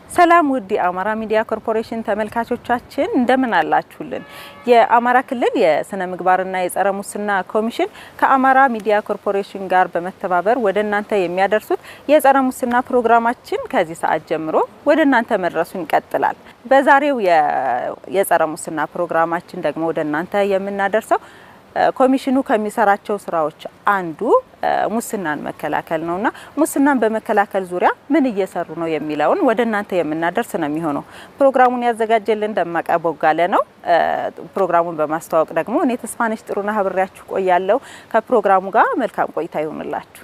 ሰላም ውድ የአማራ ሚዲያ ኮርፖሬሽን ተመልካቾቻችን እንደምን አላችሁልን? የአማራ ክልል የስነ ምግባርና የጸረ ሙስና ኮሚሽን ከአማራ ሚዲያ ኮርፖሬሽን ጋር በመተባበር ወደናንተ የሚያደርሱት የጸረ ሙስና ፕሮግራማችን ከዚህ ሰዓት ጀምሮ ወደናንተ መድረሱን ይቀጥላል። በዛሬው የጸረ ሙስና ፕሮግራማችን ደግሞ ወደናንተ የምናደርሰው ኮሚሽኑ ከሚሰራቸው ስራዎች አንዱ ሙስናን መከላከል ነውና ሙስናን በመከላከል ዙሪያ ምን እየሰሩ ነው የሚለውን ወደናንተ የምናደርስ ነው የሚሆነው። ፕሮግራሙን ያዘጋጀልን ደማቀ ቦጋለ ነው። ፕሮግራሙን በማስተዋወቅ ደግሞ እኔ ተስፋነሽ ጥሩና አብሬያችሁ ቆያለሁ። ከፕሮግራሙ ጋር መልካም ቆይታ ይሁንላችሁ።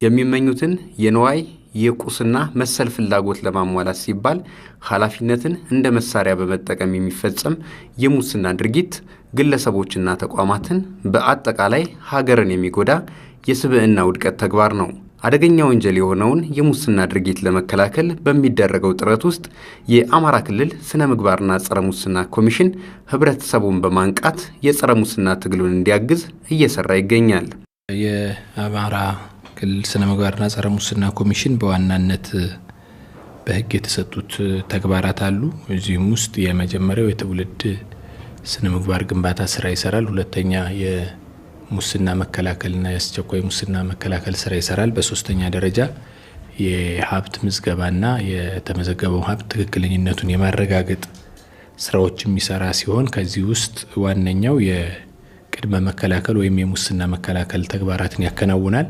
የሚመኙትን የነዋይ የቁስና መሰል ፍላጎት ለማሟላት ሲባል ኃላፊነትን እንደ መሳሪያ በመጠቀም የሚፈጸም የሙስና ድርጊት ግለሰቦችና ተቋማትን በአጠቃላይ ሀገርን የሚጎዳ የስብዕና ውድቀት ተግባር ነው። አደገኛ ወንጀል የሆነውን የሙስና ድርጊት ለመከላከል በሚደረገው ጥረት ውስጥ የአማራ ክልል ስነ ምግባርና ጸረ ሙስና ኮሚሽን ህብረተሰቡን በማንቃት የጸረ ሙስና ትግሉን እንዲያግዝ እየሰራ ይገኛል። የአማራ ክልል ስነ ምግባርና ጸረ ሙስና ኮሚሽን በዋናነት በህግ የተሰጡት ተግባራት አሉ። እዚህም ውስጥ የመጀመሪያው የትውልድ ስነ ምግባር ግንባታ ስራ ይሰራል። ሁለተኛ የሙስና መከላከልና የአስቸኳይ ሙስና መከላከል ስራ ይሰራል። በሶስተኛ ደረጃ የሀብት ምዝገባና የተመዘገበው ሀብት ትክክለኛነቱን የማረጋገጥ ስራዎች የሚሰራ ሲሆን ከዚህ ውስጥ ዋነኛው የቅድመ መከላከል ወይም የሙስና መከላከል ተግባራትን ያከናውናል።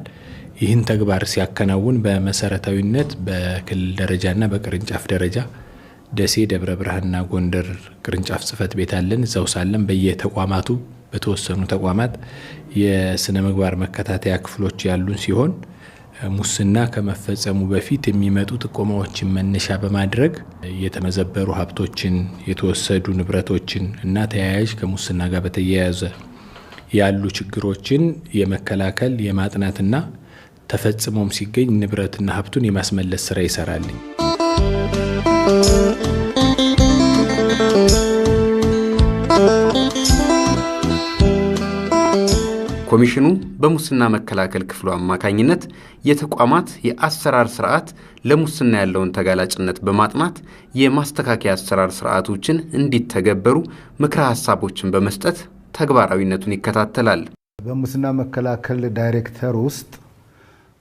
ይህን ተግባር ሲያከናውን በመሰረታዊነት በክልል ደረጃና በቅርንጫፍ ደረጃ ደሴ፣ ደብረ ብርሃንና ጎንደር ቅርንጫፍ ጽፈት ቤት አለን። እዛው ሳለን በየተቋማቱ በተወሰኑ ተቋማት የስነ ምግባር መከታተያ ክፍሎች ያሉን ሲሆን ሙስና ከመፈጸሙ በፊት የሚመጡ ጥቆማዎችን መነሻ በማድረግ የተመዘበሩ ሀብቶችን፣ የተወሰዱ ንብረቶችን እና ተያያዥ ከሙስና ጋር በተያያዘ ያሉ ችግሮችን የመከላከል የማጥናትና ተፈጽሞም ሲገኝ ንብረትና ሀብቱን የማስመለስ ስራ ይሰራል። ኮሚሽኑ በሙስና መከላከል ክፍሉ አማካኝነት የተቋማት የአሰራር ስርዓት ለሙስና ያለውን ተጋላጭነት በማጥናት የማስተካከያ አሰራር ስርዓቶችን እንዲተገበሩ ምክረ ሀሳቦችን በመስጠት ተግባራዊነቱን ይከታተላል። በሙስና መከላከል ዳይሬክተር ውስጥ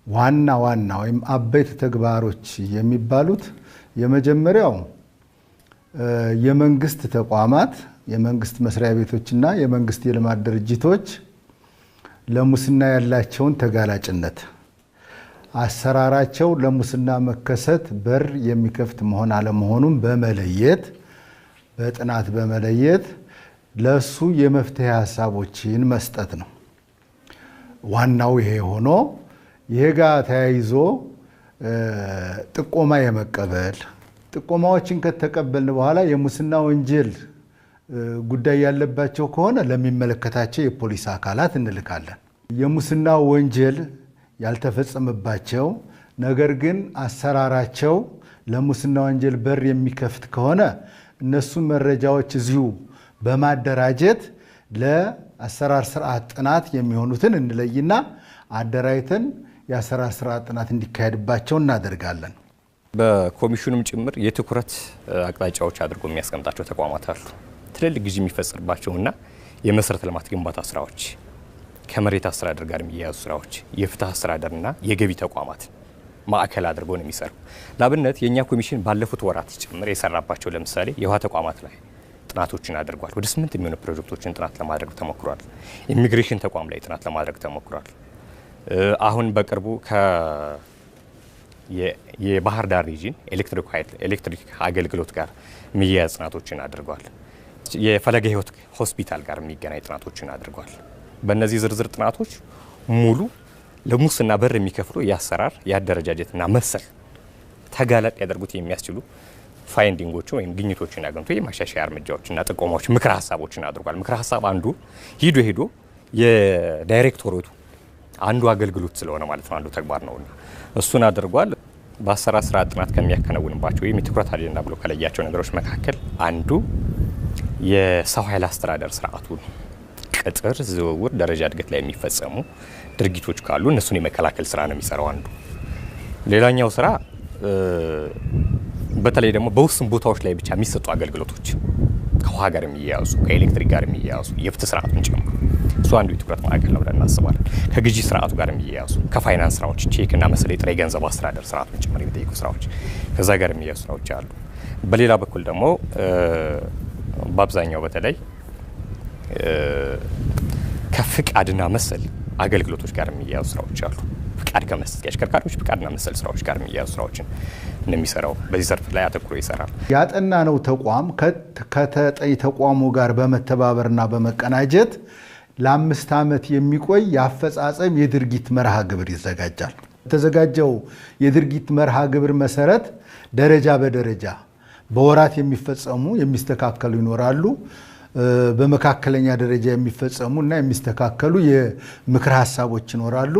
ዋና ወይም አበይት ተግባሮች የሚባሉት የመጀመሪያው የመንግስት ተቋማት፣ የመንግስት መስሪያ ቤቶችና የመንግስት የልማት ድርጅቶች ለሙስና ያላቸውን ተጋላጭነት፣ አሰራራቸው ለሙስና መከሰት በር የሚከፍት መሆን አለመሆኑን በመለየት በጥናት በመለየት ለሱ የመፍትሄ ሐሳቦችን መስጠት ነው። ዋናው ይሄ ሆኖ ይሄ ጋር ተያይዞ ጥቆማ የመቀበል ጥቆማዎችን ከተቀበልን በኋላ የሙስና ወንጀል ጉዳይ ያለባቸው ከሆነ ለሚመለከታቸው የፖሊስ አካላት እንልካለን። የሙስና ወንጀል ያልተፈጸመባቸው ነገር ግን አሰራራቸው ለሙስና ወንጀል በር የሚከፍት ከሆነ እነሱ መረጃዎች እዚሁ በማደራጀት ለአሰራር ስርዓት ጥናት የሚሆኑትን እንለይና አደራይተን የአሰራር ስርዓት ጥናት እንዲካሄድባቸው እናደርጋለን። በኮሚሽኑም ጭምር የትኩረት አቅጣጫዎች አድርጎ የሚያስቀምጣቸው ተቋማት አሉ። ትልልቅ ግዢ የሚፈጸምባቸውና የመሰረተ ልማት ግንባታ ስራዎች፣ ከመሬት አስተዳደር ጋር የሚያያዙ ስራዎች፣ የፍትህ አስተዳደርና የገቢ ተቋማት ማዕከል አድርጎ ነው የሚሰራው። ለአብነት የኛ ኮሚሽን ባለፉት ወራት ጭምር የሰራባቸው ለምሳሌ የውሃ ተቋማት ላይ ጥናቶችን አድርጓል። ወደ 8 የሚሆኑ ፕሮጀክቶችን ጥናት ለማድረግ ተሞክሯል። ኢሚግሬሽን ተቋም ላይ ጥናት ለማድረግ ተሞክሯል። አሁን በቅርቡ የባህር ዳር ሪጅን ኤሌክትሪክ አገልግሎት ጋር የሚያያዝ ጥናቶችን አድርጓል። የፈለገ ህይወት ሆስፒታል ጋር የሚገናኝ ጥናቶችን አድርጓል። በእነዚህ ዝርዝር ጥናቶች ሙሉ ለሙስና በር የሚከፍሉ የአሰራር የአደረጃጀትና መሰል ተጋላጭ ያደርጉት የሚያስችሉ ፋይንዲንጎቹ ወይም ግኝቶችን አግኝቶ የማሻሻያ እርምጃዎችና ጥቆማዎች ምክረ ሀሳቦችን አድርጓል። ምክረ ሀሳብ አንዱ ሂዶ የዳይሬክቶሬቱ አንዱ አገልግሎት ስለሆነ ማለት ነው፣ አንዱ ተግባር ነውና እሱን አድርጓል። በአሰራር ስርዓት ጥናት ከሚያከናውንባቸው ወይም የትኩረት አጀንዳ ብሎ ከለያቸው ነገሮች መካከል አንዱ የሰው ኃይል አስተዳደር ስርዓቱን ቅጥር፣ ዝውውር፣ ደረጃ እድገት ላይ የሚፈጸሙ ድርጊቶች ካሉ እነሱን የመከላከል ስራ ነው የሚሰራው አንዱ። ሌላኛው ስራ በተለይ ደግሞ በውስን ቦታዎች ላይ ብቻ የሚሰጡ አገልግሎቶች ከውሃ ጋር የሚያያዙ ከኤሌክትሪክ ጋር የሚያያዙ የፍትህ ስርዓቱን ጨምሮ እሱ አንዱ የትኩረት ማዕከል ነው ብለን እናስባለን። ከግዢ ስርዓቱ ጋር የሚያያዙ ከፋይናንስ ስራዎች ቼክ እና መሰል የጥሬ ገንዘብ አስተዳደር ስርዓቱን ጭምር የሚጠይቁ ስራዎች ከዛ ጋር የሚያያዙ ስራዎች አሉ። በሌላ በኩል ደግሞ በአብዛኛው በተለይ ከፍቃድና መሰል አገልግሎቶች ጋር የሚያያዙ ስራዎች አሉ። ፍቃድ ከመስጠት የአሽከርካሪዎች ፍቃድና መሰል ስራዎች ጋር የሚያያዙ ስራዎችን እንደሚሰራው በዚህ ዘርፍ ላይ አተኩሮ ይሰራል። ያጠናነው ተቋም ከተጠይ ተቋሙ ጋር በመተባበርና በመቀናጀት ለ5 ዓመት የሚቆይ የአፈጻጸም የድርጊት መርሃ ግብር ይዘጋጃል። የተዘጋጀው የድርጊት መርሃ ግብር መሰረት ደረጃ በደረጃ በወራት የሚፈጸሙ የሚስተካከሉ ይኖራሉ። በመካከለኛ ደረጃ የሚፈጸሙ እና የሚስተካከሉ የምክር ሀሳቦች ይኖራሉ።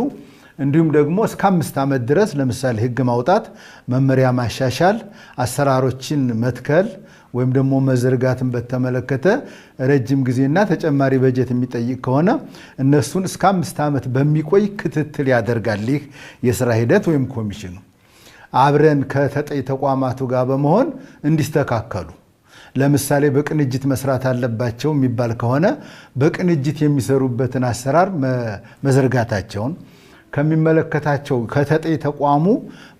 እንዲሁም ደግሞ እስከ 5 ዓመት ድረስ ለምሳሌ ህግ ማውጣት፣ መመሪያ ማሻሻል፣ አሰራሮችን መትከል ወይም ደግሞ መዘርጋትን በተመለከተ ረጅም ጊዜና ተጨማሪ በጀት የሚጠይቅ ከሆነ እነሱን እስከ 5 ዓመት በሚቆይ ክትትል ያደርጋል። ይህ የስራ ሂደት ወይም ኮሚሽኑ አብረን ከተጠይ ተቋማቱ ጋር በመሆን እንዲስተካከሉ፣ ለምሳሌ በቅንጅት መስራት አለባቸው የሚባል ከሆነ በቅንጅት የሚሰሩበትን አሰራር መዘርጋታቸውን ከሚመለከታቸው ከተጠይ ተቋሙ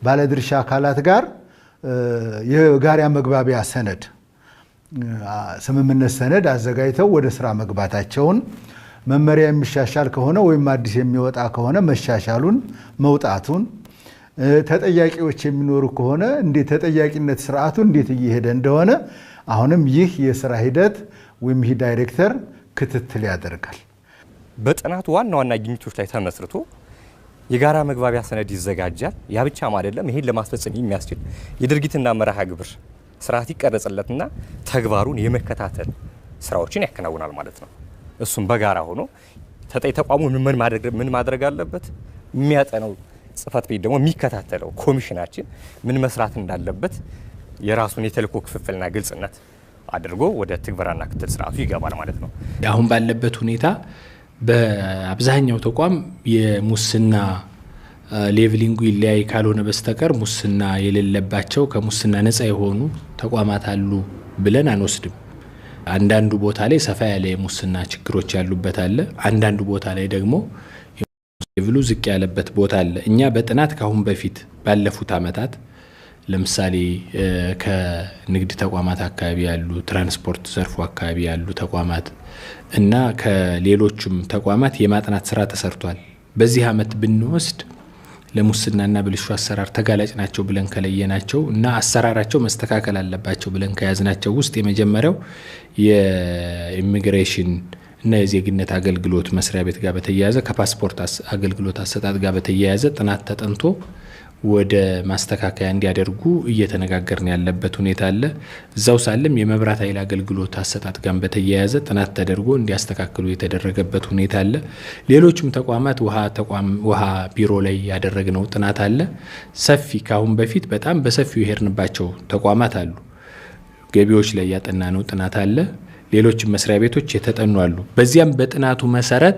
ባለድርሻ አካላት ጋር የጋራ መግባቢያ ሰነድ ስምምነት ሰነድ አዘጋጅተው ወደ ስራ መግባታቸውን፣ መመሪያ የሚሻሻል ከሆነ ወይም አዲስ የሚወጣ ከሆነ መሻሻሉን መውጣቱን፣ ተጠያቂዎች የሚኖሩ ከሆነ እንዴት ተጠያቂነት ስርዓቱ እንዴት እየሄደ እንደሆነ አሁንም ይህ የስራ ሂደት ወይም ይህ ዳይሬክተር ክትትል ያደርጋል። በጥናቱ ዋና ዋና ግኝቶች ላይ ተመስርቶ የጋራ መግባቢያ ሰነድ ይዘጋጃል። ያ ብቻም አይደለም፣ ይሄን ለማስፈጸም የሚያስችል የድርጊትና መርሃ ግብር ስርዓት ይቀረጽለትና ተግባሩን የመከታተል ስራዎችን ያከናውናል ማለት ነው። እሱም በጋራ ሆኖ ተጠይ ተቋሙ ምን ማድረግ አለበት፣ የሚያጠነው ጽህፈት ቤት ደግሞ የሚከታተለው ኮሚሽናችን ምን መስራት እንዳለበት የራሱን የተልእኮ ክፍፍልና ግልጽነት አድርጎ ወደ ትግበራና ክትትል ስርዓቱ ይገባል ማለት ነው። አሁን ባለበት ሁኔታ በአብዛኛው ተቋም የሙስና ሌቭሊንጉ ይለያይ ካልሆነ በስተቀር ሙስና የሌለባቸው ከሙስና ነፃ የሆኑ ተቋማት አሉ ብለን አንወስድም። አንዳንዱ ቦታ ላይ ሰፋ ያለ የሙስና ችግሮች ያሉበት አለ። አንዳንዱ ቦታ ላይ ደግሞ ሌቭሉ ዝቅ ያለበት ቦታ አለ። እኛ በጥናት ካሁን በፊት ባለፉት አመታት ለምሳሌ ከንግድ ተቋማት አካባቢ ያሉ፣ ትራንስፖርት ዘርፉ አካባቢ ያሉ ተቋማት እና ከሌሎችም ተቋማት የማጥናት ስራ ተሰርቷል። በዚህ አመት ብንወስድ ለሙስናና ብልሹ አሰራር ተጋላጭ ናቸው ብለን ከለየናቸው እና አሰራራቸው መስተካከል አለባቸው ብለን ከያዝናቸው ውስጥ የመጀመሪያው የኢሚግሬሽን እና የዜግነት አገልግሎት መስሪያ ቤት ጋር በተያያዘ ከፓስፖርት አገልግሎት አሰጣጥ ጋር በተያያዘ ጥናት ተጠንቶ ወደ ማስተካከያ እንዲያደርጉ እየተነጋገርን ያለበት ሁኔታ አለ። እዛው ሳለም የመብራት ኃይል አገልግሎት አሰጣጥ ጋር በተያያዘ ጥናት ተደርጎ እንዲያስተካክሉ የተደረገበት ሁኔታ አለ። ሌሎችም ተቋማት ውሃ ቢሮ ላይ ያደረግነው ጥናት አለ። ሰፊ ካሁን በፊት በጣም በሰፊው የሄድንባቸው ተቋማት አሉ። ገቢዎች ላይ ያጠናነው ጥናት አለ። ሌሎችም መስሪያ ቤቶች የተጠኑ አሉ። በዚያም በጥናቱ መሰረት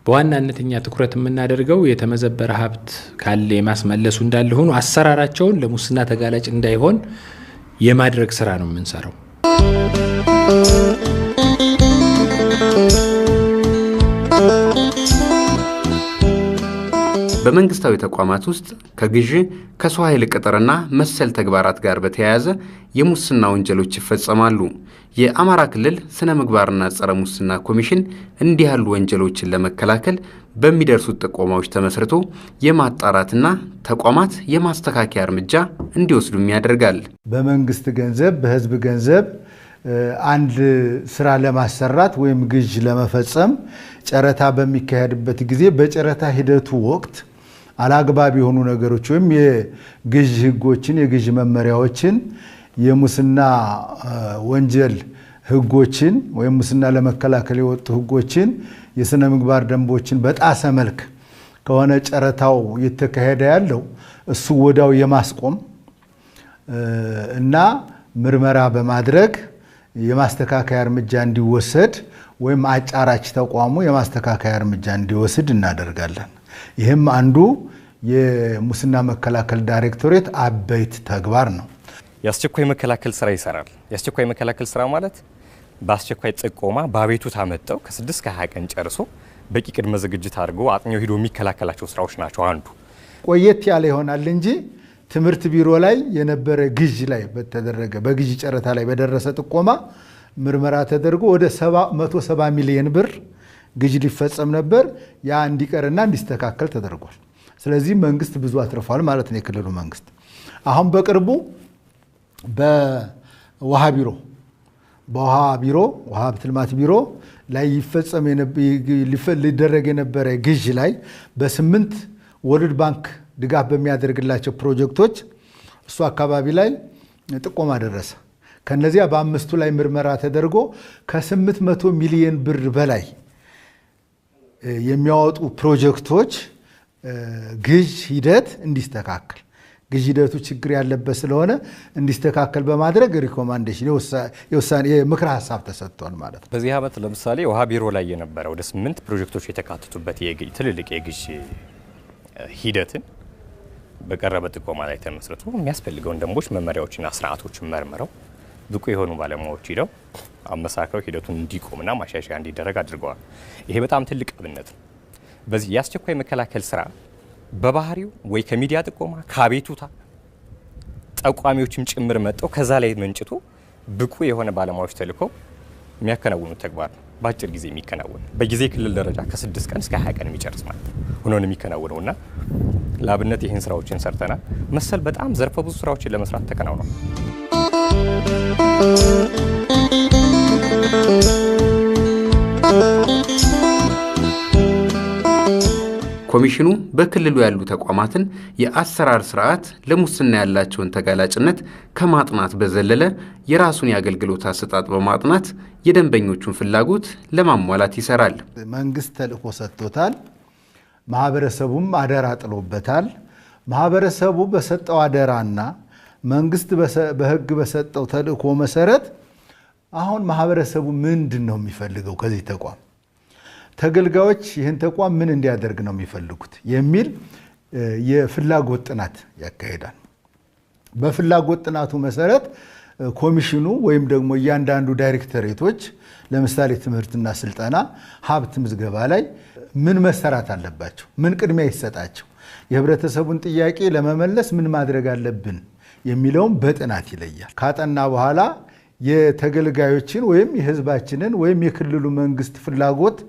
በዋናነተኛ ትኩረት የምናደርገው የተመዘበረ ሀብት ካለ የማስመለሱ እንዳለ ሆኖ አሰራራቸውን ለሙስና ተጋላጭ እንዳይሆን የማድረግ ስራ ነው የምንሰራው። በመንግስታዊ ተቋማት ውስጥ ከግዥ ከሰው ኃይል ቅጥርና መሰል ተግባራት ጋር በተያያዘ የሙስና ወንጀሎች ይፈጸማሉ። የአማራ ክልል ስነ ምግባርና ጸረ ሙስና ኮሚሽን እንዲህ ያሉ ወንጀሎችን ለመከላከል በሚደርሱት ጥቆማዎች ተመስርቶ የማጣራትና ተቋማት የማስተካከያ እርምጃ እንዲወስዱም ያደርጋል። በመንግስት ገንዘብ በህዝብ ገንዘብ አንድ ስራ ለማሰራት ወይም ግዥ ለመፈጸም ጨረታ በሚካሄድበት ጊዜ በጨረታ ሂደቱ ወቅት አላግባብ የሆኑ ነገሮች ወይም የግዥ ህጎችን፣ የግዥ መመሪያዎችን፣ የሙስና ወንጀል ህጎችን ወይም ሙስና ለመከላከል የወጡ ህጎችን፣ የስነ ምግባር ደንቦችን በጣሰ መልክ ከሆነ ጨረታው የተካሄደ ያለው እሱ ወዳው የማስቆም እና ምርመራ በማድረግ የማስተካከያ እርምጃ እንዲወሰድ ወይም አጫራች ተቋሙ የማስተካከያ እርምጃ እንዲወስድ እናደርጋለን። ይህም አንዱ የሙስና መከላከል ዳይሬክቶሬት አበይት ተግባር ነው። የአስቸኳይ መከላከል ስራ ይሰራል። የአስቸኳይ መከላከል ስራ ማለት በአስቸኳይ ጥቆማ በአቤቱታ መጥተው ከ6 እስከ 20 ቀን ጨርሶ በቂ ቅድመ ዝግጅት አድርጎ አጥኚው ሄዶ የሚከላከላቸው ስራዎች ናቸው። አንዱ ቆየት ያለ ይሆናል እንጂ ትምህርት ቢሮ ላይ የነበረ ግዥ ላይ በተደረገ በግዥ ጨረታ ላይ በደረሰ ጥቆማ ምርመራ ተደርጎ ወደ 170 ሚሊዮን ብር ግዥ ሊፈጸም ነበር። ያ እንዲቀርና እንዲስተካከል ተደርጓል። ስለዚህ መንግስት ብዙ አትርፏል ማለት ነው። የክልሉ መንግስት አሁን በቅርቡ በውሃ ቢሮ ውሃ ሀብት ልማት ቢሮ ላይ ይፈጸም ሊደረግ የነበረ ግዥ ላይ በ8 ወርልድ ባንክ ድጋፍ በሚያደርግላቸው ፕሮጀክቶች እሱ አካባቢ ላይ ጥቆማ ደረሰ። ከነዚያ በ5ቱ ላይ ምርመራ ተደርጎ ከ800 ሚሊዮን ብር በላይ የሚያወጡ ፕሮጀክቶች ግዥ ሂደት እንዲስተካከል ግዥ ሂደቱ ችግር ያለበት ስለሆነ እንዲስተካከል በማድረግ ሪኮማንዴሽን የውሳኔ ምክረ ሀሳብ ተሰጥቷል ማለት ነው። በዚህ ዓመት ለምሳሌ ውሃ ቢሮ ላይ የነበረ ወደ 8 ፕሮጀክቶች የተካተቱበት ትልልቅ የግዥ ሂደትን በቀረበ ጥቆማ ላይ ተመስርቶ የሚያስፈልገውን ደንቦች፣ መመሪያዎችና ስርዓቶችን መርምረው ብቁ የሆኑ ባለሙያዎች ሂደው አመሳክረው ሂደቱን እንዲቆምና ማሻሻያ እንዲደረግ አድርገዋል። ይሄ በጣም ትልቅ አብነት ነው። በዚህ የአስቸኳይ መከላከል ስራ በባህሪው ወይ ከሚዲያ ጥቆማ ከአቤቱታ ጠቋሚዎችም ጭምር መጠው ከዛ ላይ መንጭቶ ብቁ የሆነ ባለሙያዎች ተልከው የሚያከናውኑት ተግባር ነው። በአጭር ጊዜ የሚከናወን በጊዜ ክልል ደረጃ ከ6 ቀን እስከ 20 ቀን የሚጨርስ ማለት ሆኖ ነው የሚከናወነውና ለአብነት ይህን ስራዎችን ሰርተናል። መሰል በጣም ዘርፈ ብዙ ስራዎችን ለመስራት ተከናውኗል። ኮሚሽኑ በክልሉ ያሉ ተቋማትን የአሰራር ስርዓት ለሙስና ያላቸውን ተጋላጭነት ከማጥናት በዘለለ የራሱን የአገልግሎት አሰጣጥ በማጥናት የደንበኞቹን ፍላጎት ለማሟላት ይሰራል። መንግስት ተልእኮ ሰጥቶታል። ማህበረሰቡም አደራ ጥሎበታል። ማህበረሰቡ በሰጠው አደራና መንግስት በህግ በሰጠው ተልእኮ መሰረት አሁን ማህበረሰቡ ምንድን ነው የሚፈልገው ከዚህ ተቋም? ተገልጋዮች ይህን ተቋም ምን እንዲያደርግ ነው የሚፈልጉት የሚል የፍላጎት ጥናት ያካሂዳል። በፍላጎት ጥናቱ መሰረት ኮሚሽኑ ወይም ደግሞ እያንዳንዱ ዳይሬክተሬቶች ለምሳሌ ትምህርትና ስልጠና፣ ሀብት ምዝገባ ላይ ምን መሰራት አለባቸው፣ ምን ቅድሚያ ይሰጣቸው፣ የህብረተሰቡን ጥያቄ ለመመለስ ምን ማድረግ አለብን የሚለውን በጥናት ይለያል። ካጠና በኋላ የተገልጋዮችን ወይም የህዝባችንን ወይም የክልሉ መንግስት ፍላጎት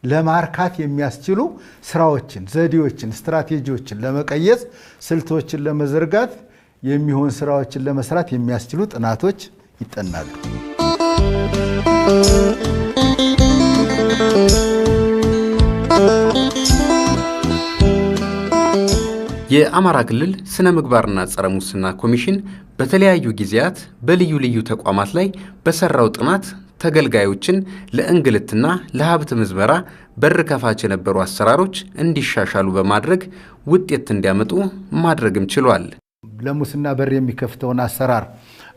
ለማርካት የሚያስችሉ ስራዎችን፣ ዘዴዎችን፣ ስትራቴጂዎችን ለመቀየስ ስልቶችን ለመዘርጋት የሚሆን ስራዎችን ለመስራት የሚያስችሉ ጥናቶች ይጠናሉ። የአማራ ክልል ስነ ምግባርና ጸረ ሙስና ኮሚሽን በተለያዩ ጊዜያት በልዩ ልዩ ተቋማት ላይ በሰራው ጥናት ተገልጋዮችን ለእንግልትና ለሀብት ምዝበራ በር ከፋች የነበሩ አሰራሮች እንዲሻሻሉ በማድረግ ውጤት እንዲያመጡ ማድረግም ችሏል። ለሙስና በር የሚከፍተውን አሰራር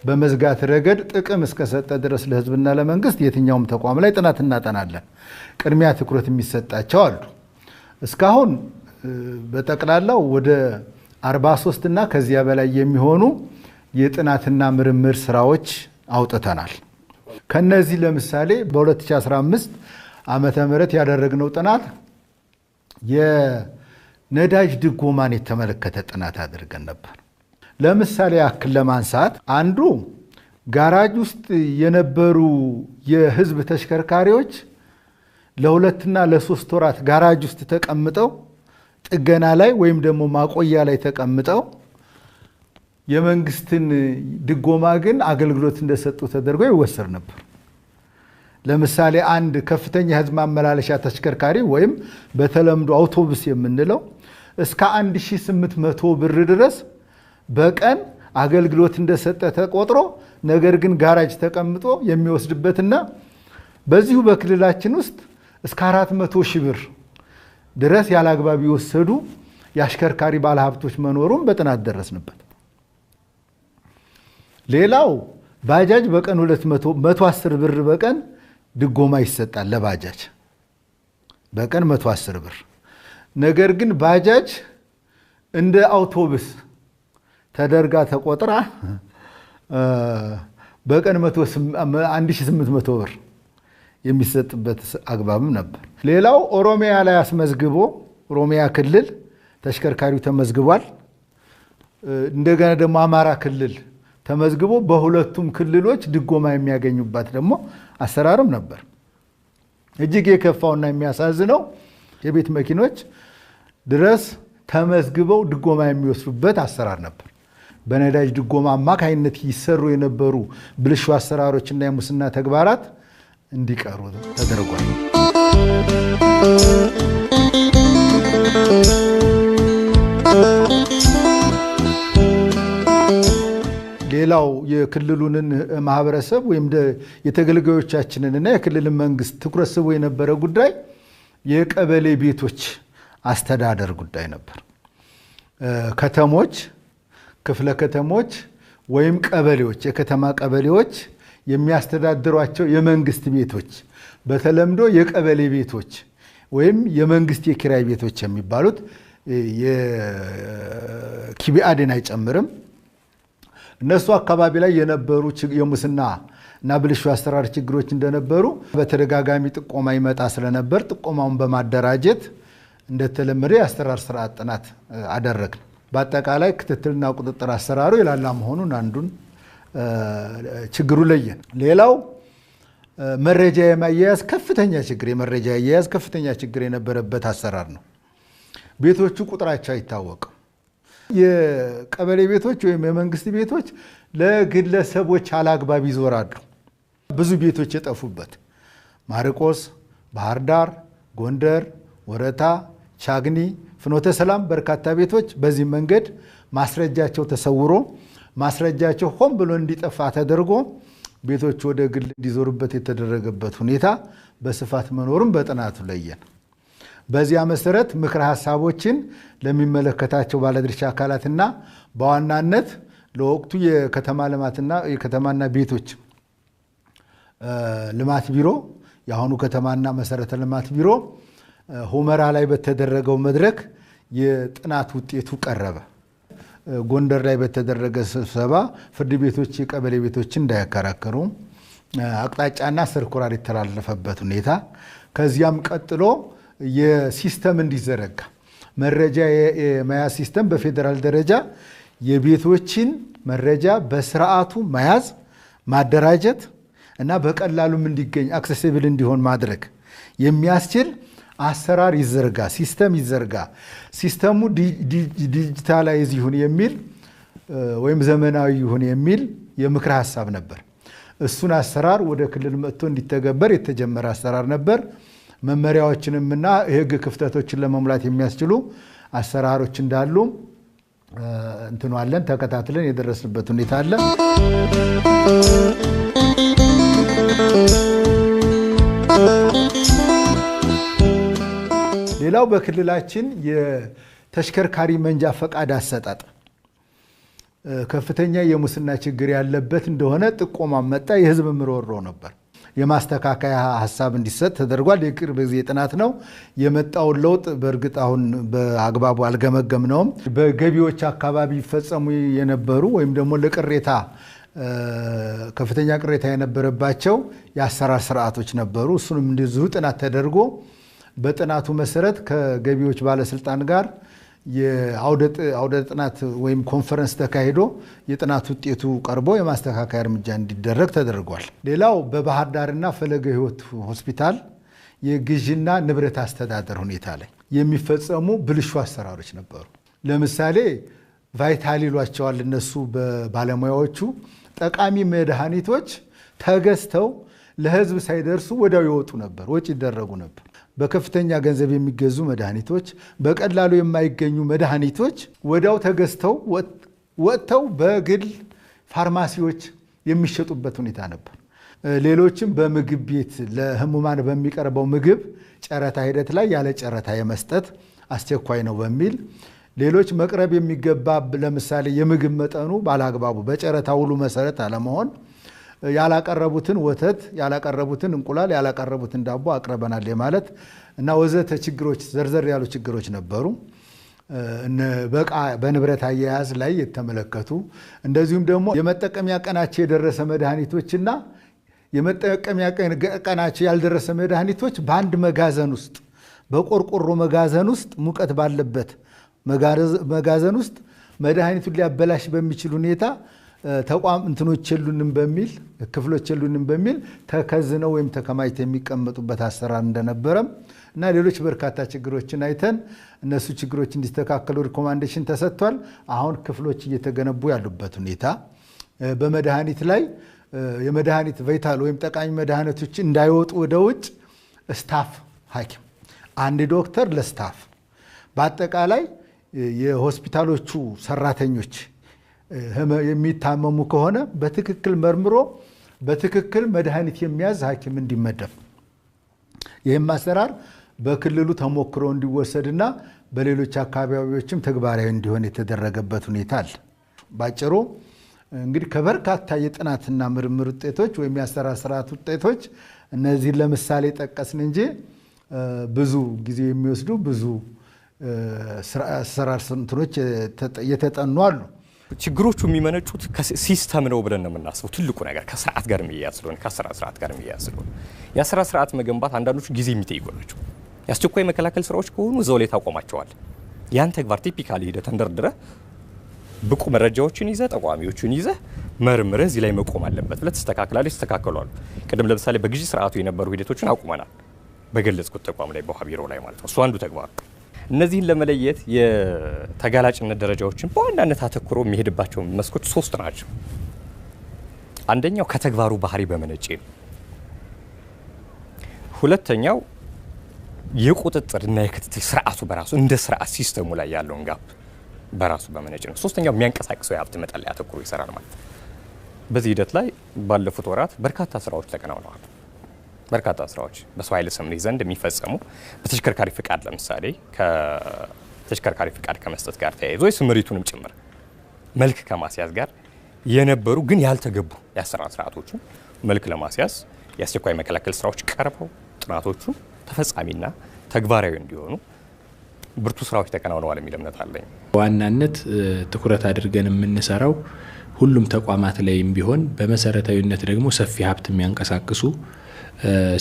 በመዝጋት ረገድ ጥቅም እስከሰጠ ድረስ ለህዝብና ለመንግስት የትኛውም ተቋም ላይ ጥናት እናጠናለን። ቅድሚያ ትኩረት የሚሰጣቸው አሉ። እስካሁን በጠቅላላው ወደ 43 እና ከዚያ በላይ የሚሆኑ የጥናትና ምርምር ስራዎች አውጥተናል። ከነዚህ ለምሳሌ በ2015 ዓመተ ምህረት ያደረግነው ጥናት የነዳጅ ድጎማን የተመለከተ ጥናት አድርገን ነበር። ለምሳሌ ያክል ለማንሳት አንዱ ጋራጅ ውስጥ የነበሩ የህዝብ ተሽከርካሪዎች ለ2 እና ለ3 ወራት ጋራጅ ውስጥ ተቀምጠው ጥገና ላይ ወይም ደግሞ ማቆያ ላይ ተቀምጠው የመንግስትን ድጎማ ግን አገልግሎት እንደሰጡ ተደርጎ ይወሰድ ነበር። ለምሳሌ አንድ ከፍተኛ ህዝብ ማመላለሻ ተሽከርካሪ ወይም በተለምዶ አውቶቡስ የምንለው እስከ 1800 ብር ድረስ በቀን አገልግሎት እንደሰጠ ተቆጥሮ ነገር ግን ጋራጅ ተቀምጦ የሚወስድበትና በዚሁ በክልላችን ውስጥ እስከ 400 ሺህ ብር ድረስ ያላግባብ የወሰዱ የአሽከርካሪ ባለሀብቶች መኖሩን በጥናት ደረስንበት። ሌላው ባጃጅ በቀን 110 ብር በቀን ድጎማ ይሰጣል ለባጃጅ በቀን 110 ብር። ነገር ግን ባጃጅ እንደ አውቶቡስ ተደርጋ ተቆጥራ በቀን 1800 ብር የሚሰጥበት አግባብም ነበር። ሌላው ኦሮሚያ ላይ አስመዝግቦ ኦሮሚያ ክልል ተሽከርካሪው ተመዝግቧል። እንደገና ደግሞ አማራ ክልል ተመዝግቦ በሁለቱም ክልሎች ድጎማ የሚያገኙበት ደግሞ አሰራርም ነበር። እጅግ የከፋውና የሚያሳዝነው የቤት መኪኖች ድረስ ተመዝግበው ድጎማ የሚወስዱበት አሰራር ነበር። በነዳጅ ድጎማ አማካይነት ይሰሩ የነበሩ ብልሹ አሰራሮችና የሙስና ተግባራት እንዲቀሩ ተደርጓል። ሌላው የክልሉንን ማህበረሰብ ወይም የተገልጋዮቻችንንና የክልልን መንግስት ትኩረት ስቦ የነበረ ጉዳይ የቀበሌ ቤቶች አስተዳደር ጉዳይ ነበር። ከተሞች፣ ክፍለ ከተሞች ወይም ቀበሌዎች፣ የከተማ ቀበሌዎች የሚያስተዳድሯቸው የመንግስት ቤቶች በተለምዶ የቀበሌ ቤቶች ወይም የመንግስት የኪራይ ቤቶች የሚባሉት የኪቢአድን አይጨምርም። እነሱ አካባቢ ላይ የነበሩ የሙስና እና ብልሹ አሰራር ችግሮች እንደነበሩ በተደጋጋሚ ጥቆማ ይመጣ ስለነበር ጥቆማውን በማደራጀት እንደተለመደ የአሰራር ስርዓት ጥናት አደረግን። በአጠቃላይ ክትትልና ቁጥጥር አሰራሩ የላላ መሆኑን አንዱን ችግሩ ለየን። ሌላው መረጃ የማያያዝ ከፍተኛ ችግር የነበረበት አሰራር ነው። ቤቶቹ ቁጥራቸው አይታወቅም። የቀበሌ ቤቶች ወይም የመንግስት ቤቶች ለግለሰቦች አላግባብ ይዞራሉ። ብዙ ቤቶች የጠፉበት ማርቆስ፣ ባህር ዳር፣ ጎንደር፣ ወረታ፣ ቻግኒ፣ ፍኖተ ሰላም በርካታ ቤቶች በዚህ መንገድ ማስረጃቸው ተሰውሮ ማስረጃቸው ሆን ብሎ እንዲጠፋ ተደርጎ ቤቶች ወደ ግል እንዲዞሩበት የተደረገበት ሁኔታ በስፋት መኖሩን በጥናቱ ለየን። በዚያ መሰረት ምክረ ሀሳቦችን ለሚመለከታቸው ባለድርሻ አካላትና በዋናነት ለወቅቱ የከተማ ልማትና የከተማና ቤቶች ልማት ቢሮ የአሁኑ ከተማና መሰረተ ልማት ቢሮ ሁመራ ላይ በተደረገው መድረክ የጥናት ውጤቱ ቀረበ። ጎንደር ላይ በተደረገ ስብሰባ ፍርድ ቤቶች የቀበሌ ቤቶችን እንዳያከራከሩ አቅጣጫና ሰርኩላር የተላለፈበት ሁኔታ፣ ከዚያም ቀጥሎ የሲስተም እንዲዘረጋ መረጃ የመያዝ ሲስተም በፌዴራል ደረጃ የቤቶችን መረጃ በስርዓቱ መያዝ ማደራጀት እና በቀላሉም እንዲገኝ አክሰሲብል እንዲሆን ማድረግ የሚያስችል አሰራር ይዘርጋ፣ ሲስተም ይዘርጋ፣ ሲስተሙ ዲጂታላይዝ ይሁን የሚል ወይም ዘመናዊ ይሁን የሚል የምክር ሐሳብ ነበር። እሱን አሰራር ወደ ክልል መጥቶ እንዲተገበር የተጀመረ አሰራር ነበር። መመሪያዎችንምና የህግ ክፍተቶችን ለመሙላት የሚያስችሉ አሰራሮች እንዳሉ እንትኗለን ተከታትለን የደረስንበት ሁኔታ አለ። ሌላው በክልላችን የተሽከርካሪ መንጃ ፈቃድ አሰጣጥ ከፍተኛ የሙስና ችግር ያለበት እንደሆነ ጥቆማ መጣ። የህዝብ ምሮሮ ነበር። የማስተካከያ ሐሳብ እንዲሰጥ ተደርጓል። የቅርብ ጊዜ ጥናት ነው። የመጣውን ለውጥ በእርግጥ አሁን በአግባቡ አልገመገምነውም። በገቢዎች አካባቢ ይፈጸሙ የነበሩ ወይም ደግሞ ለቅሬታ ከፍተኛ ቅሬታ የነበረባቸው የአሰራር ስርዓቶች ነበሩ። እሱንም እንደዚሁ ጥናት ተደርጎ በጥናቱ መሰረት ከገቢዎች ባለስልጣን ጋር የአውደ ጥናት ወይም ኮንፈረንስ ተካሂዶ የጥናት ውጤቱ ቀርቦ የማስተካከያ እርምጃ እንዲደረግ ተደርጓል። ሌላው በባህር ዳርና ፈለገ ሕይወት ሆስፒታል የግዥና ንብረት አስተዳደር ሁኔታ ላይ የሚፈጸሙ ብልሹ አሰራሮች ነበሩ። ለምሳሌ ቫይታል ይሏቸዋል እነሱ በባለሙያዎቹ ጠቃሚ መድኃኒቶች ተገዝተው ለህዝብ ሳይደርሱ ወዲያው ይወጡ ነበር፣ ወጪ ይደረጉ ነበር። በከፍተኛ ገንዘብ የሚገዙ መድኃኒቶች፣ በቀላሉ የማይገኙ መድኃኒቶች ወዲያው ተገዝተው ወጥተው በግል ፋርማሲዎች የሚሸጡበት ሁኔታ ነበር። ሌሎችም በምግብ ቤት ለህሙማን በሚቀርበው ምግብ ጨረታ ሂደት ላይ ያለ ጨረታ የመስጠት አስቸኳይ ነው በሚል ሌሎች መቅረብ የሚገባ ለምሳሌ የምግብ መጠኑ ባላግባቡ በጨረታ ውሉ መሰረት አለመሆን ያላቀረቡትን ወተት ያላቀረቡትን እንቁላል ያላቀረቡትን ዳቦ አቅርበናል ማለት እና ወዘተ ችግሮች ዘርዘር ያሉ ችግሮች ነበሩ። በቃ በንብረት አያያዝ ላይ የተመለከቱ እንደዚሁም ደግሞ የመጠቀሚያ ቀናቸው የደረሰ መድኃኒቶችና የመጠቀሚያ ቀናቸው ያልደረሰ መድኃኒቶች በአንድ መጋዘን ውስጥ በቆርቆሮ መጋዘን ውስጥ ሙቀት ባለበት መጋዘን ውስጥ መድኃኒቱን ሊያበላሽ በሚችል ሁኔታ ተቋም እንትኖች የሉንም በሚል ክፍሎች የሉንም በሚል ተከዝነው ወይም ተከማችተው የሚቀመጡበት አሰራር እንደነበረም እና ሌሎች በርካታ ችግሮችን አይተን እነሱ ችግሮች እንዲስተካከሉ ሪኮማንዴሽን ተሰጥቷል። አሁን ክፍሎች እየተገነቡ ያሉበት ሁኔታ በመድኃኒት ላይ የመድኃኒት ቫይታል ወይም ጠቃሚ መድኃኒቶች እንዳይወጡ ወደ ውጭ ስታፍ ሐኪም አንድ ዶክተር ለስታፍ በአጠቃላይ የሆስፒታሎቹ ሰራተኞች የሚታመሙ ከሆነ በትክክል መርምሮ በትክክል መድኃኒት የሚያዝ ሐኪም እንዲመደብ ይህም አሰራር በክልሉ ተሞክሮ እንዲወሰድና በሌሎች አካባቢዎችም ተግባራዊ እንዲሆን የተደረገበት ሁኔታ አለ። ባጭሩ እንግዲህ ከበርካታ የጥናትና ምርምር ውጤቶች ወይም የአሰራር ስርዓት ውጤቶች እነዚህን ለምሳሌ ጠቀስን እንጂ ብዙ ጊዜ የሚወስዱ ብዙ አሰራር ስንትኖች የተጠኑ አሉ። ችግሮቹ የሚመነጩት ከሲስተም ነው ብለን ነው የምናስበው። ትልቁ ነገር ከስርዓት ጋር የሚያያዝ ስለሆነ ከአሰራር ስርዓት ጋር የሚያያዝ ስለሆነ የአሰራር ስርዓት መገንባት አንዳንዶቹ ጊዜ የሚጠይቁ ናቸው። የአስቸኳይ መከላከል ስራዎች ከሆኑ እዛው ላይ ታቆማቸዋል። ያን ተግባር ቲፒካሊ ሂደህ ተንደርድረህ ብቁ መረጃዎችን ይዘህ ጠቋሚዎችን ይዘህ መርምረህ እዚህ ላይ መቆም አለበት ብለህ ተስተካክላለህ። ይስተካከላሉ። ቅድም ለምሳሌ በግዢ ስርዓቱ የነበሩ ሂደቶችን አቁመናል። በገለጽኩት ተቋም ላይ በውሃ ቢሮ ላይ ማለት ነው። እሱ አንዱ ተግባር። እነዚህን ለመለየት የተጋላጭነት ደረጃዎችን በዋናነት አተኩሮ የሚሄድባቸው መስኮች 3 ናቸው። አንደኛው ከተግባሩ ባህሪ በመነጨ ነው። ሁለተኛው የቁጥጥርና የክትትል ስርዓቱ በራሱ እንደ ስርዓት ሲስተሙ ላይ ያለውን ጋፕ በራሱ በመነጨ ነው። ሶስተኛው የሚያንቀሳቅሰው የሀብት መጠን ላይ አተኩሮ ይሰራል ማለት ነው። በዚህ ሂደት ላይ ባለፉት ወራት በርካታ ስራዎች ተከናውነዋል። በርካታ ስራዎች በሰው ኃይል ስምሪ ዘንድ የሚፈጸሙ በተሽከርካሪ ፍቃድ ለምሳሌ ከተሽከርካሪ ፍቃድ ከመስጠት ጋር ተያይዞ የስምሪቱንም ጭምር መልክ ከማስያዝ ጋር የነበሩ ግን ያልተገቡ የአሰራር ስርዓቶችን መልክ ለማስያዝ የአስቸኳይ መከላከል ስራዎች ቀርበው ጥናቶቹ ተፈጻሚና ተግባራዊ እንዲሆኑ ብርቱ ስራዎች ተከናውነዋል የሚል እምነት አለኝ። በዋናነት ትኩረት አድርገን የምንሰራው ሁሉም ተቋማት ላይም ቢሆን በመሰረታዊነት ደግሞ ሰፊ ሀብት የሚያንቀሳቅሱ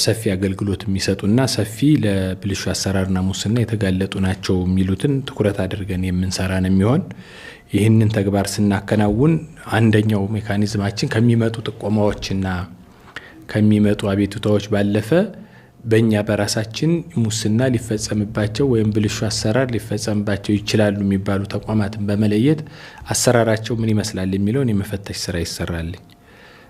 ሰፊ አገልግሎት የሚሰጡና ሰፊ ለብልሹ አሰራርና ሙስና የተጋለጡ ናቸው የሚሉትን ትኩረት አድርገን የምንሰራ ነው የሚሆን። ይህንን ተግባር ስናከናውን አንደኛው ሜካኒዝማችን ከሚመጡ ጥቆማዎችና ከሚመጡ አቤቱታዎች ባለፈ በእኛ በራሳችን ሙስና ሊፈጸምባቸው ወይም ብልሹ አሰራር ሊፈጸምባቸው ይችላሉ የሚባሉ ተቋማትን በመለየት አሰራራቸው ምን ይመስላል የሚለውን የመፈተሽ ስራ ይሰራል።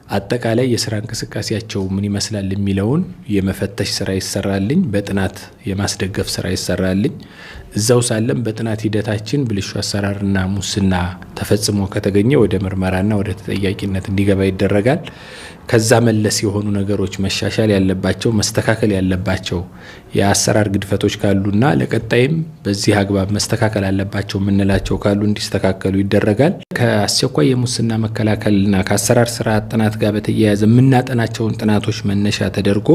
አጠቃላይ የስራ እንቅስቃሴያቸው ምን ይመስላል የሚለውን የመፈተሽ ስራ ይሰራልኝ። በጥናት የማስደገፍ ስራ ይሰራልኝ። እዛው ሳለም በጥናት ሂደታችን ብልሹ አሰራርና ሙስና ተፈጽሞ ከተገኘ ወደ ምርመራና ወደ ተጠያቂነት እንዲገባ ይደረጋል። ከዛ መለስ የሆኑ ነገሮች መሻሻል ያለባቸው መስተካከል ያለባቸው የአሰራር ግድፈቶች ካሉና ለቀጣይም በዚህ አግባብ መስተካከል አለባቸው ምንላቸው ካሉ እንዲስተካከሉ ይደረጋል። ከአስቸኳይ የሙስና መከላከልና ከአሰራር ስርዓት ጥናት ጋር በተያያዘ የምናጠናቸውን ጥናቶች መነሻ ተደርጎ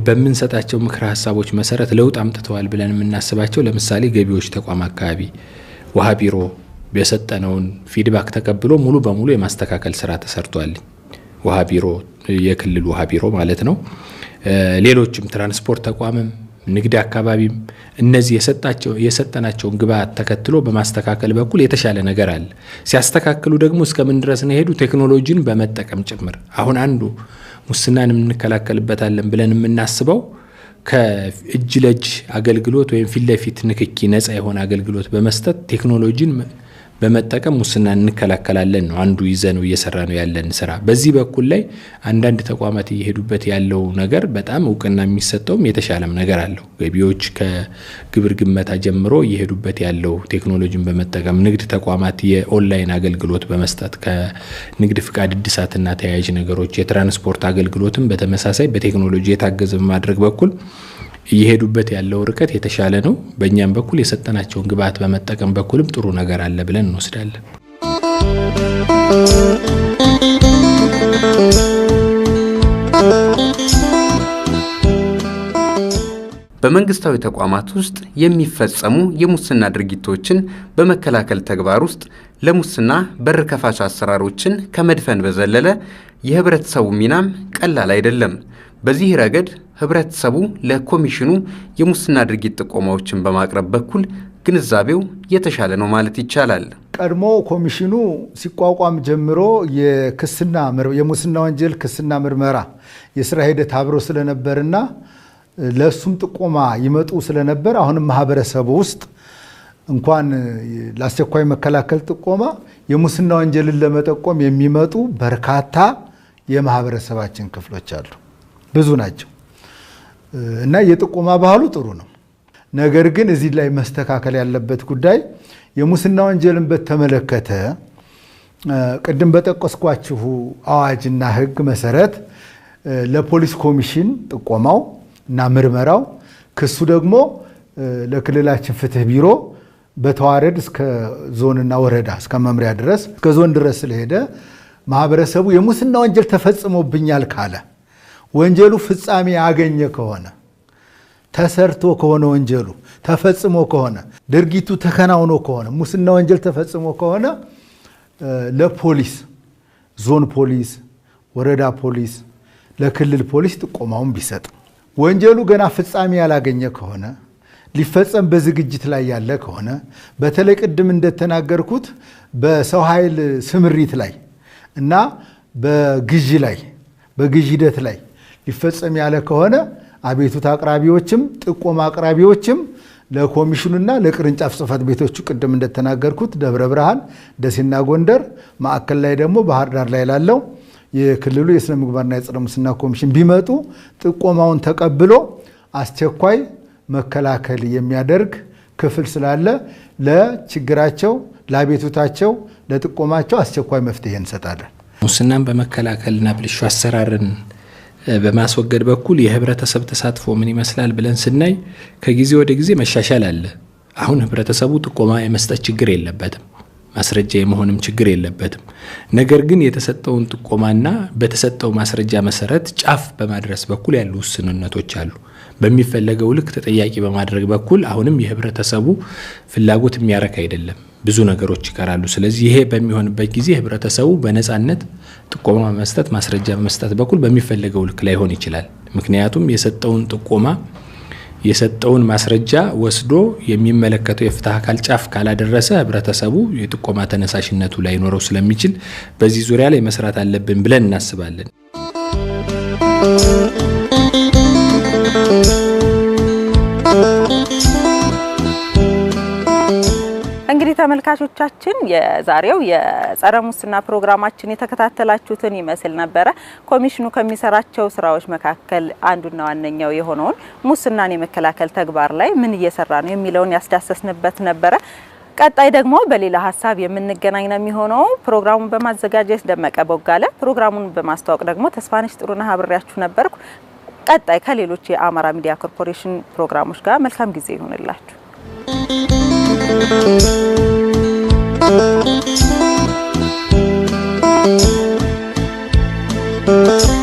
በምንሰጣቸው ምክረ ሀሳቦች መሰረት ለውጥ አምጥተዋል ብለን የምናስባቸው ለምሳሌ ገቢዎች ተቋም አካባቢ ውሃ ቢሮ በሰጠነውን ፊድባክ ተቀብሎ ሙሉ በሙሉ የማስተካከል ስራ ተሰርቷል። ውሃ ቢሮ የክልል ውሃ ቢሮ ማለት ነው። ሌሎችም ትራንስፖርት ተቋምም ንግድ አካባቢም እነዚህ የሰጠናቸውን ግብአት ተከትሎ በማስተካከል በኩል የተሻለ ነገር አለ። ሲያስተካክሉ ደግሞ እስከምን ድረስ ነው ሄዱ ቴክኖሎጂን በመጠቀም ጭምር። አሁን አንዱ ሙስናን እንከላከልበታለን ብለን የምናስበው ከእጅ ለእጅ አገልግሎት ወይም ፊት ለፊት ንክኪ ነፃ የሆነ አገልግሎት በመስጠት ቴክኖሎጂን በመጠቀም ሙስና እንከላከላለን ነው አንዱ ይዘነው እየሰራ ነው ያለን ስራ። በዚህ በኩል ላይ አንዳንድ ተቋማት እየሄዱበት ያለው ነገር በጣም እውቅና የሚሰጠውም የተሻለም ነገር አለው። ገቢዎች ከግብር ግመታ ጀምሮ እየሄዱበት ያለው ቴክኖሎጂን በመጠቀም ንግድ ተቋማት የኦንላይን አገልግሎት በመስጠት ከንግድ ፍቃድ እድሳትና ተያያዥ ነገሮች የትራንስፖርት አገልግሎትም በተመሳሳይ በቴክኖሎጂ የታገዘ በማድረግ በኩል እየሄዱበት ያለው ርቀት የተሻለ ነው። በእኛም በኩል የሰጠናቸውን ግብአት በመጠቀም በኩልም ጥሩ ነገር አለ ብለን እንወስዳለን። በመንግስታዊ ተቋማት ውስጥ የሚፈጸሙ የሙስና ድርጊቶችን በመከላከል ተግባር ውስጥ ለሙስና በር ከፋች አሰራሮችን ከመድፈን በዘለለ የህብረተሰቡ ሚናም ቀላል አይደለም። በዚህ ረገድ ህብረተሰቡ ለኮሚሽኑ የሙስና ድርጊት ጥቆማዎችን በማቅረብ በኩል ግንዛቤው የተሻለ ነው ማለት ይቻላል። ቀድሞ ኮሚሽኑ ሲቋቋም ጀምሮ የሙስና ወንጀል ክስና ምርመራ የሥራ ሂደት አብሮ ስለነበርና ለሱም ጥቆማ ይመጡ ስለነበር አሁንም ማህበረሰቡ ውስጥ እንኳን ለአስቸኳይ መከላከል ጥቆማ የሙስና ወንጀልን ለመጠቆም የሚመጡ በርካታ የማህበረሰባችን ክፍሎች አሉ። ብዙ ናቸው እና የጥቆማ ባህሉ ጥሩ ነው። ነገር ግን እዚህ ላይ መስተካከል ያለበት ጉዳይ የሙስና ወንጀልን በተመለከተ ቅድም በጠቀስኳችሁ አዋጅና ህግ መሰረት ለፖሊስ ኮሚሽን ጥቆማው እና ምርመራው ክሱ ደግሞ ለክልላችን ፍትህ ቢሮ በተዋረድ እስከ ዞንና ወረዳ እስከ መምሪያ ድረስ እስከ ዞን ድረስ ስለሄደ ማህበረሰቡ የሙስና ወንጀል ተፈጽሞብኛል ካለ ወንጀሉ ፍጻሜ ያገኘ ከሆነ ተሰርቶ ከሆነ ወንጀሉ ተፈጽሞ ከሆነ ድርጊቱ ተከናውኖ ከሆነ ሙስና ወንጀል ተፈጽሞ ከሆነ ለፖሊስ ዞን ፖሊስ፣ ወረዳ ፖሊስ፣ ለክልል ፖሊስ ጥቆማውን ቢሰጥ ወንጀሉ ገና ፍጻሜ ያላገኘ ከሆነ ሊፈጸም በዝግጅት ላይ ያለ ከሆነ በተለይ ቅድም እንደተናገርኩት በሰው ኃይል ስምሪት ላይ እና በግዢ ሂደት ላይ ሊፈጸም ያለ ከሆነ አቤቱታ አቅራቢዎችም ጥቆማ አቅራቢዎችም ለኮሚሽኑና ለቅርንጫፍ ጽህፈት ቤቶቹ ቅድም እንደተናገርኩት ደብረ ብርሃን፣ ደሴና ጎንደር ማዕከል ላይ ደግሞ ባህር ዳር ላይ ላለው የክልሉ የሥነ ምግባርና የጸረ ሙስና ኮሚሽን ቢመጡ ጥቆማውን ተቀብሎ አስቸኳይ መከላከል የሚያደርግ ክፍል ስላለ ለችግራቸው፣ ለአቤቱታቸው፣ ለጥቆማቸው አስቸኳይ መፍትሄ እንሰጣለን። ሙስናን በመከላከልና ብልሹ አሰራርን በማስወገድ በኩል የህብረተሰብ ተሳትፎ ምን ይመስላል ብለን ስናይ ከጊዜ ወደ ጊዜ መሻሻል አለ። አሁን ህብረተሰቡ ጥቆማ የመስጠት ችግር የለበትም፣ ማስረጃ የመሆንም ችግር የለበትም። ነገር ግን የተሰጠውን ጥቆማና በተሰጠው ማስረጃ መሰረት ጫፍ በማድረስ በኩል ያሉ ውስንነቶች አሉ። በሚፈለገው ልክ ተጠያቂ በማድረግ በኩል አሁንም የህብረተሰቡ ፍላጎት የሚያረካ አይደለም፣ ብዙ ነገሮች ይቀራሉ። ስለዚህ ይሄ በሚሆንበት ጊዜ ህብረተሰቡ በነፃነት ጥቆማ መስጠት ማስረጃ መስጠት በኩል በሚፈለገው ልክ ላይሆን ይችላል። ምክንያቱም የሰጠውን ጥቆማ የሰጠውን ማስረጃ ወስዶ የሚመለከተው የፍትህ አካል ጫፍ ካላደረሰ ህብረተሰቡ የጥቆማ ተነሳሽነቱ ላይኖረው ስለሚችል በዚህ ዙሪያ ላይ መስራት አለብን ብለን እናስባለን። እንግዲህ ተመልካቾቻችን የዛሬው የጸረ ሙስና ፕሮግራማችን የተከታተላችሁትን ይመስል ነበረ። ኮሚሽኑ ከሚሰራቸው ስራዎች መካከል አንዱና ዋነኛው የሆነውን ሙስናን የመከላከል ተግባር ላይ ምን እየሰራ ነው የሚለውን ያስዳሰስንበት ነበረ። ቀጣይ ደግሞ በሌላ ሀሳብ የምንገናኝ ነው የሚሆነው። ፕሮግራሙን በማዘጋጀት ደመቀ ቦጋለ፣ ፕሮግራሙን በማስተዋወቅ ደግሞ ተስፋነሽ ጥሩነህ አብሬያችሁ ነበርኩ። ቀጣይ ከሌሎች የአማራ ሚዲያ ኮርፖሬሽን ፕሮግራሞች ጋር መልካም ጊዜ ይሁንላችሁ። Thank you.